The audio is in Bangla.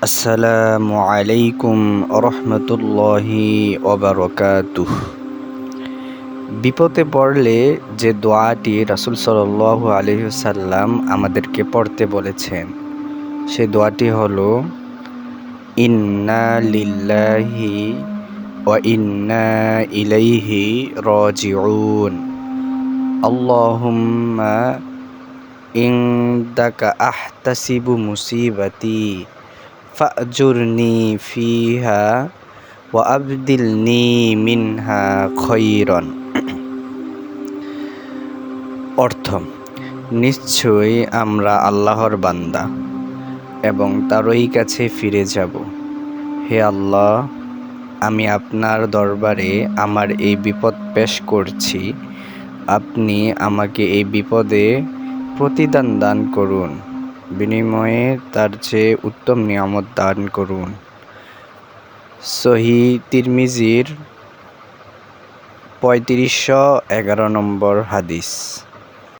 আসসালামু আলাইকুম রহমতুল্লাহি ওবারকাতুহ। বিপদে পড়লে যে দোয়াটি রাসূল সাল্লাল্লাহু আলাইহি ওয়াসাল্লাম আমাদেরকে পড়তে বলেছেন, সে দোয়াটি হলো ইন্না লিল্লাহি ওয়া ইন্না ইলাইহি রাজিউন। আল্লাহুম্মা ইনদাকা আহতাসিবু মুসিবাতি ফাজুরনি ফিহা ওয়া আবদিলনি মিনহা খৈরন। অর্থ: নিশ্চয়ই আমরা আল্লাহর বান্দা এবং তারই কাছে ফিরে যাব। হে আল্লাহ, আমি আপনার দরবারে আমার এই বিপদ পেশ করছি। আপনি আমাকে এই বিপদে প্রতিদান দান করুন, বিনিময়ে তার চেয়ে উত্তম নিয়ামত দান করুন। সহিহ তিরমিজির 3511 নম্বর হাদিস।